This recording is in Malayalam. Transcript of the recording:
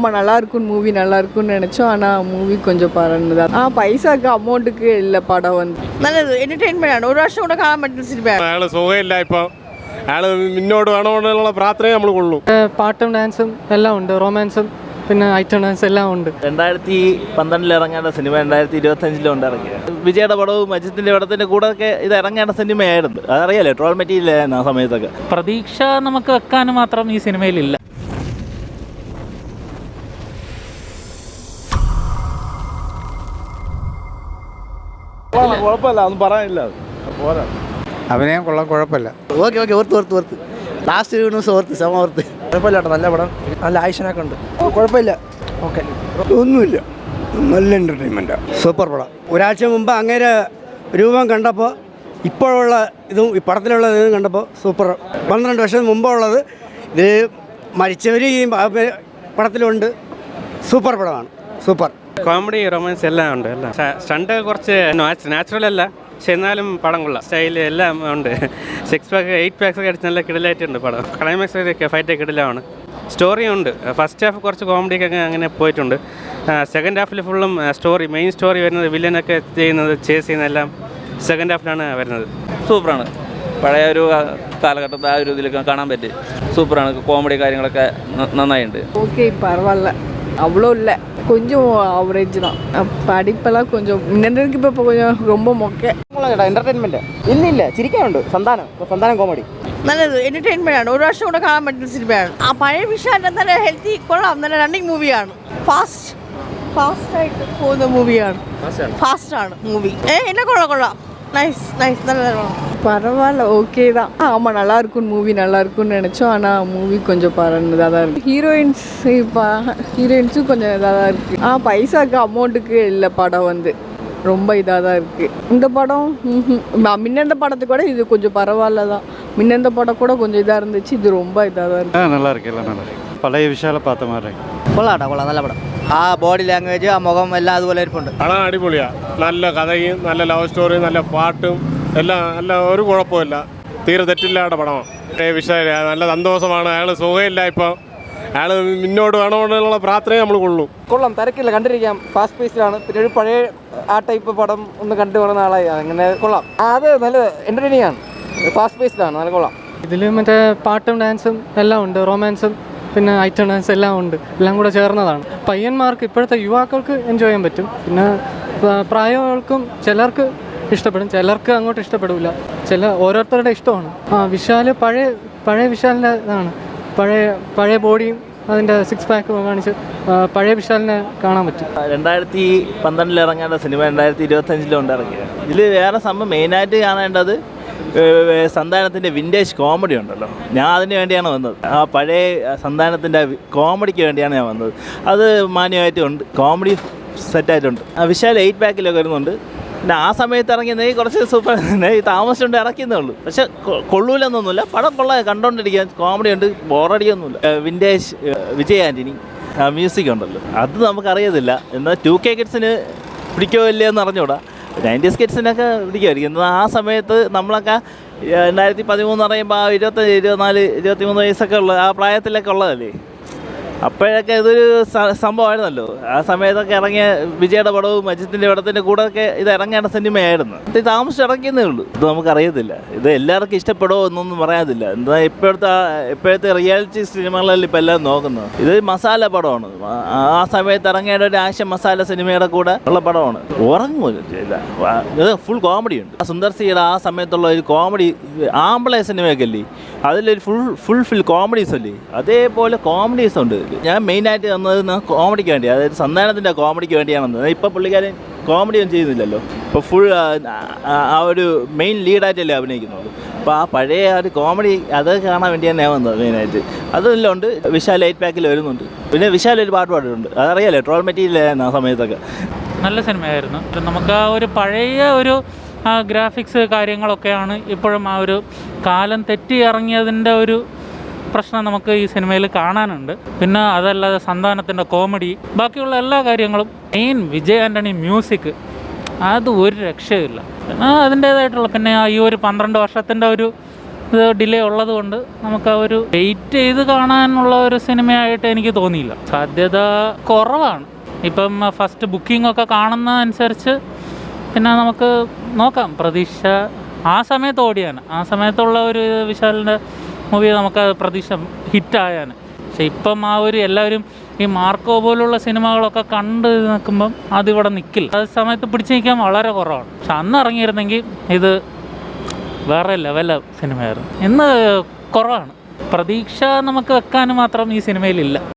ஆமாம் நல்லா இருக்கும் மூவி நல்லா இருக்கும்னு நினச்சோம். ஆனால் மூவி கொஞ்சம் பரவாயில்ல. பைசாக்கு அமௌண்ட்டுக்கு இல்லை படம் வந்து നല്ലത് എൻ്റർടൈൻമെൻറ്റാണ്. ഒരു വർഷം കൂടെ കാണാൻ പറ്റുന്ന സിനിമയാണ്. അയാൾ സുഖമില്ല, ഇപ്പോൾ അയാൾ മുന്നോട്ട് വേണമെന്നുള്ള പ്രാർത്ഥനയെ നമ്മൾ കൊള്ളൂ. പാട്ടും ഡാൻസും എല്ലാം ഉണ്ട്, റൊമാൻസും പിന്നെ ഐറ്റം ഡാൻസ് എല്ലാം ഉണ്ട്. 2012 ഇറങ്ങേണ്ട സിനിമ 2025 ഇറങ്ങിയത്. വിജയുടെ പടവും അജിത്തിൻ്റെ പടത്തിൻ്റെ കൂടെ ഒക്കെ ഇത് ഇറങ്ങേണ്ട സിനിമയായിരുന്നു. അതറിയാലോ, ട്രോൾ മെറ്റീരിയലായിരുന്നു ആ സമയത്തൊക്കെ. പ്രതീക്ഷ നമുക്ക് വെക്കാൻ മാത്രം ഈ സിനിമയിലില്ല. കുഴപ്പമില്ല, ഒന്നും പറയാനില്ല. പോരാ, അഭിനയം കൊള്ളാം, കുഴപ്പമില്ല. ഓക്കെ ഓർത്ത് ലാസ്റ്റ് ന്യൂസ് ഓർത്ത് സമ ഓർത്ത് കുഴപ്പമില്ല കേട്ടോ, നല്ല പടം, നല്ല ആക്ഷനൊക്കെ ഉണ്ട്, കുഴപ്പമില്ല. ഓക്കെ, ഒന്നുമില്ല, നല്ല എൻ്റർടൈൻമെൻറ്റാണ്, സൂപ്പർ പടം. ഒരാഴ്ച മുമ്പ് അങ്ങനെ രൂപം കണ്ടപ്പോൾ ഇപ്പോഴുള്ള ഇതും ഈ പടത്തിലുള്ള ഇതും കണ്ടപ്പോൾ സൂപ്പർ. 12 വർഷം മുമ്പുള്ളത് ഇത് മരിച്ചവർ ഈ പടത്തിലുണ്ട്. സൂപ്പർ പടമാണ്, സൂപ്പർ. കോമഡി റൊമാൻസ് എല്ലാം ഉണ്ട്. എല്ലാം സ്റ്റണ്ട് കുറച്ച് നാച്ചുറൽ അല്ല, പക്ഷെ എന്നാലും പടം കൊള്ളാം. സ്റ്റൈൽ എല്ലാം ഉണ്ട്. 6 പാക്ക് 8 പാക്സ് ഒക്കെ അടിച്ച് നല്ല കിടലായിട്ടുണ്ട് പടം. ക്ലൈമാക്സ് ഫൈറ്റ് കിടലാണ്. സ്റ്റോറി ഉണ്ട്. ഫസ്റ്റ് ഹാഫ് കുറച്ച് കോമഡിയൊക്കെ അങ്ങനെ പോയിട്ടുണ്ട്. സെക്കൻഡ് ഹാഫിൽ ഫുള്ളും സ്റ്റോറി, മെയിൻ സ്റ്റോറി വരുന്നത് വില്ലനൊക്കെ ചെയ്യുന്നത്, ചേസ് ചെയ്യുന്നതെല്ലാം സെക്കൻഡ് ഹാഫിലാണ് വരുന്നത്. സൂപ്പറാണ്. പഴയ ഒരു കാലഘട്ടത്തെ ആ ഒരു ഇതിലൊക്കെ കാണാൻ പറ്റി. സൂപ്പറാണ്. കോമഡി കാര്യങ്ങളൊക്കെ നന്നായിട്ടുണ്ട്. ஓகே பரவாயில்ல, அவ்வளோ இல்லை, கொஞ்சம் ஆவரேஜ் தான். படிப்பெல்லாம் கொஞ்சம் முன்னேறதுக்கு இப்போ கொஞ்சம் ரொம்ப மொக்கை. എൻ്റർടൈൻമെൻറ്റ് ഇന്നില്ല, ചിരിക്കാനുണ്ട്. സന്താനം കോമഡി നല്ലത് എൻ്റർടൈൻമെൻറ്റാണ്. ഒരു വർഷം കൂടെ കാണാൻ പറ്റുന്ന സിനിമയാണ്. പഴയ വിഷയം നല്ല ഹെൽത്തി, കൊള്ളാം, നല്ല റണ്ണിങ് മൂവിയാണ്. ഫാസ്റ്റായിട്ട് പോകുന്ന മൂവിയാണ്. ഫാസ്റ്റാണ് മൂവി. എന്നെ കൊള്ളാം. நைஸ் நல்லா பரவாயில்ல, ஓகே தான். ஆமாம் நல்லா இருக்கும் மூவி, நல்லா இருக்கும்னு நினச்சோம். ஆனால் மூவி கொஞ்சம் பரவாயில்ல தான் இருக்குது. ஹீரோயின்ஸும் கொஞ்சம் இதாக தான் இருக்குது. பைசாக்கு அமௌண்ட்டுக்கு இல்லை படம் வந்து ரொம்ப இதாக தான் இருக்குது. இந்த படம் முன்னெந்த படத்துக்கு கூட இது கொஞ்சம் பரவாயில்ல தான். முன்னெந்த படம் கூட கொஞ்சம் இதாக இருந்துச்சு, இது ரொம்ப இதாக தான் இருக்குது. நல்லா இருக்கு, எல்லாம் நல்லா இருக்கு. பழைய விஷயம் பார்த்த மாதிரி കൊള്ളാം, നല്ല പടം. ആ ബോഡി ലാംഗ്വേജ്, ആ മുഖം എല്ലാം അതുപോലെ ഇരിപ്പുണ്ട്. പടം അടിപൊളിയാണ്. നല്ല കഥയും നല്ല ലവ് സ്റ്റോറിയും നല്ല പാട്ടും എല്ലാം ഒരു കുഴപ്പമില്ല. തീരെ തെറ്റില്ലാത്ത പടമാണ്. വിഷയം നല്ല സന്തോഷമാണ്. അയാൾ സുഖമില്ല, ഇപ്പോൾ അയാൾ മുന്നോട്ട് വേണമെന്നുള്ള പ്രാർത്ഥനയെ നമ്മൾ കൊള്ളൂ. കൊള്ളാം, തിരക്കില്ല, കണ്ടിരിക്കാം. ഫാസ്റ്റ് പേസിലാണ്. പിന്നെ ഒരു പഴയ ആ ടൈപ്പ് പടം ഒന്ന് കണ്ടു പോകുന്ന ആളായി, അങ്ങനെ കൊള്ളാം. അത് നല്ല എൻ്റർടൈനിങ് ആണ്, ഫാസ്റ്റ് പേസിലാണ്, നല്ല കൊള്ളാം. ഇതിൽ മറ്റേ പാട്ടും ഡാൻസും എല്ലാം ഉണ്ട്, റൊമാൻസും പിന്നെ ഐറ്റം ഡാൻസ് എല്ലാം ഉണ്ട്, എല്ലാം കൂടെ ചേർന്നതാണ്. പയ്യന്മാർക്ക്, ഇപ്പോഴത്തെ യുവാക്കൾക്ക് എൻജോയ് ചെയ്യാൻ പറ്റും. പിന്നെ പ്രായങ്ങൾക്കും ചിലർക്ക് ഇഷ്ടപ്പെടും, ചിലർക്ക് അങ്ങോട്ട് ഇഷ്ടപ്പെടില്ല. ഓരോരുത്തരുടെ ഇഷ്ടമാണ്. വിശാൽ പഴയ വിശാലിൻ്റെ ഇതാണ്. പഴയ ബോഡിയും അതിൻ്റെ 6 പാക്ക് കാണിച്ച് പഴയ വിശാലിനെ കാണാൻ പറ്റും. 2012 ഇറങ്ങേണ്ട സിനിമ 2025 ഇറങ്ങിയത്. ഇതിൽ വേറെ സംഭവം മെയിനായിട്ട് കാണേണ്ടത് സന്താനത്തിൻ്റെ വിൻറ്റേജ് കോമഡി ഉണ്ടല്ലോ. ഞാൻ അതിന് വേണ്ടിയാണ് വന്നത്. ആ പഴയ സന്താനത്തിൻ്റെ കോമഡിക്ക് വേണ്ടിയാണ് ഞാൻ വന്നത്. അത് മാന്യമായിട്ടുണ്ട്, കോമഡി സെറ്റായിട്ടുണ്ട്. വിശാൽ 8 പാക്കിലൊക്കെ വരുന്നുണ്ട്. പിന്നെ ആ സമയത്ത് ഇറങ്ങിയത് കുറച്ച് സൂപ്പർ, താമസിച്ചുകൊണ്ട് ഇറക്കിയെന്നേ ഉള്ളൂ. പക്ഷെ കൊള്ളൂലെന്നൊന്നുമില്ല, പടം കൊള്ളാം, കണ്ടുകൊണ്ടിരിക്കാൻ. കോമഡി ഉണ്ട്, ബോറടിയൊന്നുമില്ല. വിൻറ്റേജ് വിജയ് ആൻ്റണി മ്യൂസിക് ഉണ്ടല്ലോ, അത് നമുക്കറിയത്തില്ല. എന്നാൽ 2K കിഡ്സിന് പിടിക്കോ ഇല്ലയോ എന്ന് അറിഞ്ഞൂടാ. 90s കിഡ്സിനൊക്കെ പിടിക്കുമായിരിക്കും. എന്നാൽ ആ സമയത്ത് നമ്മളൊക്കെ 2013 പറയുമ്പോൾ 25, 24, 23 വയസ്സൊക്കെ ഉള്ള ആ പ്രായത്തിലൊക്കെ ഉള്ളതല്ലേ. അപ്പോഴൊക്കെ ഇതൊരു സംഭവമായിരുന്നല്ലോ. ആ സമയത്തൊക്കെ ഇറങ്ങിയ വിജയുടെ പടവും അജിത്തിൻ്റെ പടത്തിൻ്റെ കൂടെ ഒക്കെ ഇത് ഇറങ്ങേണ്ട സിനിമയായിരുന്നു. ഇത് താമസിച്ച് ഇറങ്ങിയെന്നേ ഉള്ളൂ. ഇത് നമുക്കറിയത്തില്ല, ഇത് എല്ലാവർക്കും ഇഷ്ടപ്പെടുമോ എന്നൊന്നും പറയാതില്ല. എന്താ ഇപ്പോഴത്തെ റിയാലിറ്റി സിനിമകളിൽ ഇപ്പോൾ എല്ലാം നോക്കുന്നത്. ഇത് മസാല പടമാണ്. ആ സമയത്ത് ഇറങ്ങേണ്ട ഒരു ആക്ഷൻ മസാല സിനിമയുടെ കൂടെ ഉള്ള പടമാണ്. ഉറങ്ങൂല, ഇത് ഫുൾ കോമഡി ഉണ്ട്. സുന്ദർ സിയുടെ ആ സമയത്തുള്ള ഒരു കോമഡി, ആമ്പിളെ സിനിമയൊക്കെ അല്ലേ, അതിലൊരു ഫുൾ കോമഡീസ് അല്ലേ, അതേപോലെ കോമഡീസ് ഉണ്ട്. ഞാൻ മെയിനായിട്ട് വന്നത് കോമഡിക്ക് വേണ്ടി, അതായത് സന്താനത്തിൻ്റെ കോമഡിക്ക് വേണ്ടിയാണ് വന്നത്. ഇപ്പോൾ പുള്ളിക്കാരൻ കോമഡി ഒന്നും ചെയ്യുന്നില്ലല്ലോ. ഇപ്പോൾ ഫുൾ ആ ഒരു മെയിൻ ലീഡായിട്ടല്ലേ അഭിനയിക്കുന്നുള്ളൂ. അപ്പോൾ ആ പഴയ ആ ഒരു കോമഡി അത് കാണാൻ വേണ്ടിയാണ് ഞാൻ വന്നത് മെയിനായിട്ട്. അതെല്ലാം ഉണ്ട്. വിശാൽ 8 പാക്കിൽ വരുന്നുണ്ട്. പിന്നെ വിശാൽ ഒരു പാട്ട് പാടിയിട്ടുണ്ട്, അതറിയാലോ, ട്രോൾ മെറ്റീരിയലായിരുന്നു ആ സമയത്തൊക്കെ. നല്ല സിനിമയായിരുന്നു. നമുക്ക് ആ ഒരു പഴയ ഒരു ഗ്രാഫിക്സ് കാര്യങ്ങളൊക്കെയാണ് ഇപ്പോഴും ആ ഒരു കാലം തെറ്റി ഇറങ്ങിയതിൻ്റെ ഒരു പ്രശ്നം നമുക്ക് ഈ സിനിമയിൽ കാണാനുണ്ട്. പിന്നെ അതല്ലാതെ സന്താനത്തിൻ്റെ കോമഡി, ബാക്കിയുള്ള എല്ലാ കാര്യങ്ങളും, മെയിൻ വിജയ് ആൻ്റണി മ്യൂസിക്, അത് ഒരു രക്ഷയില്ല. പിന്നെ അതിൻ്റേതായിട്ടുള്ള, പിന്നെ ഈ ഒരു 12 വർഷത്തിൻ്റെ ഒരു ഇത് ഡിലേ ഉള്ളത് കൊണ്ട് നമുക്ക് ആ ഒരു വെയിറ്റ് ചെയ്ത് കാണാനുള്ള ഒരു സിനിമയായിട്ട് എനിക്ക് തോന്നിയില്ല. സാധ്യത കുറവാണ്. ഇപ്പം ഫസ്റ്റ് ബുക്കിംഗ് ഒക്കെ കാണുന്ന അനുസരിച്ച് പിന്നെ നമുക്ക് നോക്കാം. പ്രതീക്ഷ ആ സമയത്ത് ഓടിയാണ്, ആ സമയത്തുള്ള ഒരു വിശാലിൻ്റെ മൂവി നമുക്ക് പ്രതീക്ഷ ഹിറ്റായാണ്. പക്ഷെ ഇപ്പം ആ ഒരു എല്ലാവരും ഈ മാർക്കോ പോലുള്ള സിനിമകളൊക്കെ കണ്ട് നിൽക്കുമ്പം അതിവിടെ നിൽക്കില്ല. ആ സമയത്ത് പിടിച്ച് നിൽക്കാൻ വളരെ കുറവാണ്. പക്ഷെ അന്ന് ഇറങ്ങിയിരുന്നെങ്കിൽ ഇത് വേറെ ലെവൽ സിനിമയായിരുന്നു. ഇന്ന് കുറവാണ്. പ്രതീക്ഷ നമുക്ക് വെക്കാൻ മാത്രം ഈ സിനിമയിലില്ല.